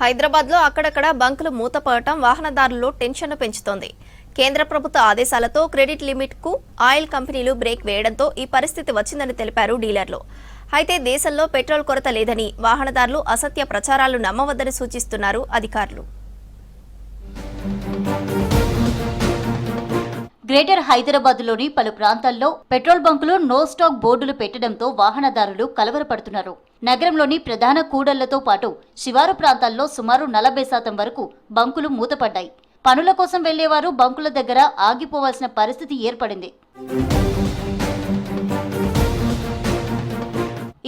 హైదరాబాద్లో అక్కడక్కడ బంకులు మూతపడటం వాహనదారుల్లో టెన్షన్ను పెంచుతోంది. కేంద్ర ప్రభుత్వ ఆదేశాలతో క్రెడిట్ లిమిట్కు ఆయిల్ కంపెనీలు బ్రేక్ వేయడంతో ఈ పరిస్థితి వచ్చిందని తెలిపారు డీలర్లు. అయితే దేశంలో పెట్రోల్ కొరత లేదని, వాహనదారులు అసత్య ప్రచారాలు నమ్మవద్దని సూచిస్తున్నారు అధికారులు. గ్రేటర్ హైదరాబాద్లోని పలు ప్రాంతాల్లో పెట్రోల్ బంకులు నో స్టాక్ బోర్డులు పెట్టడంతో వాహనదారులు కలవరపడుతున్నారు. నగరంలోని ప్రధాన కూడళ్లతో పాటు శివారు ప్రాంతాల్లో సుమారు 40% వరకు బంకులు మూతపడ్డాయి. పనుల కోసం వెళ్లేవారు బంకుల దగ్గర ఆగిపోవాల్సిన పరిస్థితి ఏర్పడింది.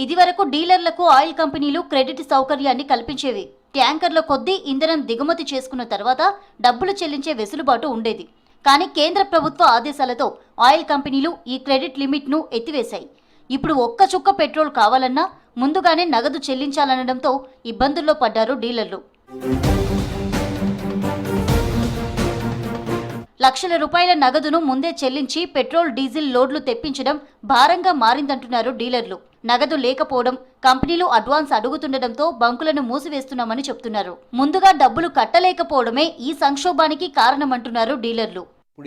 ఇదివరకు డీలర్లకు ఆయిల్ కంపెనీలు క్రెడిట్ సౌకర్యాన్ని కల్పించేవి. ట్యాంకర్ల కొద్దీ ఇంధనం దిగుమతి చేసుకున్న తర్వాత డబ్బులు చెల్లించే వెసులుబాటు ఉండేది. కానీ కేంద్ర ప్రభుత్వ ఆదేశాలతో ఆయిల్ కంపెనీలు ఈ క్రెడిట్ లిమిట్ను ఎత్తివేశాయి. ఇప్పుడు ఒక్క చుక్క పెట్రోల్ కావాలన్నా ముందుగానే నగదు చెల్లించాలనడంతో ఇబ్బందుల్లో పడ్డారు డీలర్లు. లక్షల రూపాయల నగదును ముందే చెల్లించి పెట్రోల్, డీజిల్ లోడ్లు తెప్పించడం భారంగా మారిందంటున్నారు డీలర్లు. నగదు లేకపోవడం, కంపెనీలు అడ్వాన్స్ అడుగుతుండటంతో బంకులను మూసివేస్తున్నామని చెప్తున్నారు. ముందుగా డబ్బులు కట్టలేకపోవడమే ఈ సంక్షోభానికి కారణమంటున్నారు డీలర్లు.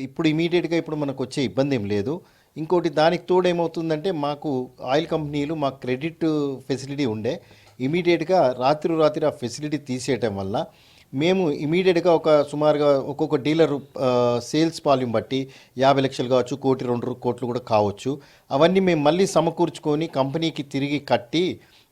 ఇప్పుడు ఇమీడియట్గా ఇప్పుడు మనకు వచ్చే ఇబ్బంది ఏం లేదు. ఇంకోటి దానికి తోడు ఏమవుతుందంటే, మాకు ఆయిల్ కంపెనీలు మాకు క్రెడిట్ ఫెసిలిటీ ఉండే, ఇమీడియట్గా రాత్రి ఆ ఫెసిలిటీ తీసేయటం వల్ల మేము ఇమీడియట్గా సుమారుగా ఒక్కొక్క డీలర్ సేల్స్ వాల్యూమ్ బట్టి 50 లక్షలు కావచ్చు, 1 కోటి 2 కోట్లు కూడా కావచ్చు. అవన్నీ మేము మళ్ళీ సమకూర్చుకొని కంపెనీకి తిరిగి కట్టి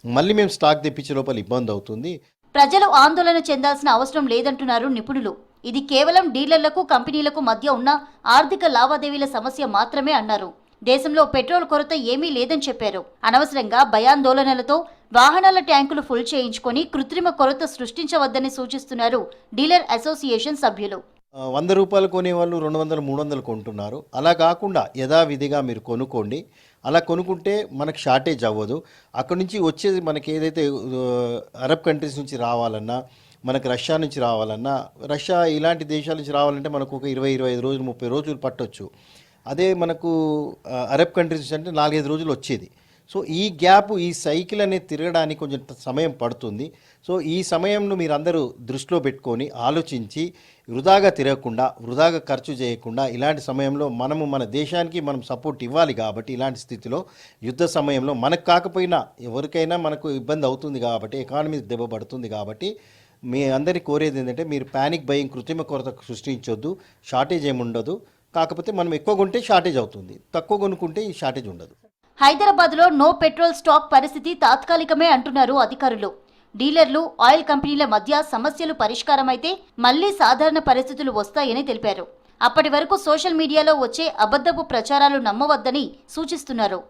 మళ్ళీ మేము స్టాక్ తెప్పించే లోపల ఇబ్బంది అవుతుంది. ప్రజలు ఆందోళన చెందాల్సిన అవసరం లేదంటున్నారు నిపుణులు. ఇది కేవలం డీలర్లకు, కంపెనీలకు మధ్య ఉన్న ఆర్థిక లావాదేవీల సమస్య మాత్రమే అన్నారు. దేశంలో పెట్రోల్ కొరత ఏమీ లేదని చెప్పారు. అనవసరంగా భయాందోళనలతో వాహనాల ట్యాంకులు ఫుల్ చేయించుకొని కృత్రిమ కొరత సృష్టించవద్దని సూచిస్తున్నారు డీలర్ అసోసియేషన్ సభ్యులు. 100 రూపాయలు కొనేవాళ్ళు 200, 300 కొంటున్నారు. అలా కాకుండా యథావిధిగా మీరు కొనుక్కోండి. అలా కొనుక్కుంటే మనకు షార్టేజ్ అవ్వదు. అక్కడి నుంచి వచ్చేది మనకి ఏదైతే అరబ్ కంట్రీస్ నుంచి రావాలన్నా, మనకు రష్యా నుంచి రావాలన్నా, రష్యా ఇలాంటి దేశాల నుంచి రావాలంటే మనకు ఒక 20-25 రోజులు, 30 రోజులు పట్టొచ్చు. అదే మనకు అరబ్ కంట్రీస్ అంటే 4-5 రోజులు వచ్చేది. సో ఈ గ్యాప్, ఈ సైకిల్ అనేది తిరగడానికి కొంచెం సమయం పడుతుంది. సో ఈ సమయంను మీరు అందరూ దృష్టిలో పెట్టుకొని ఆలోచించి వృధాగా తిరగకుండా, వృధాగా ఖర్చు చేయకుండా, ఇలాంటి సమయంలో మన దేశానికి మనం సపోర్ట్ ఇవ్వాలి. కాబట్టి ఇలాంటి స్థితిలో యుద్ధ సమయంలో మనకు కాకపోయినా ఎవరికైనా మనకు ఇబ్బంది అవుతుంది కాబట్టి, ఎకానమీ దెబ్బపడుతుంది కాబట్టి మీ అందరికీ కోరేది ఏంటంటే, మీరు ప్యానిక్ బయింగ్, కృత్రిమ కొరత సృష్టించొద్దు. షార్టేజ్ ఏముండదు. కాకపోతే మనం ఎక్కువ కొంటే షార్టేజ్ అవుతుంది, తక్కువ కొనుక్కుంటే ఈ షార్టేజ్ ఉండదు. హైదరాబాద్లో నో పెట్రోల్ స్టాక్ పరిస్థితి తాత్కాలికమే అంటున్నారు అధికారులు. డీలర్లు, ఆయిల్ కంపెనీల మధ్య సమస్యలు పరిష్కారమైతే మళ్లీ సాధారణ పరిస్థితులు వస్తాయని తెలిపారు. అప్పటి వరకు సోషల్ మీడియాలో వచ్చే అబద్ధపు ప్రచారాలు నమ్మవద్దని సూచిస్తున్నారు.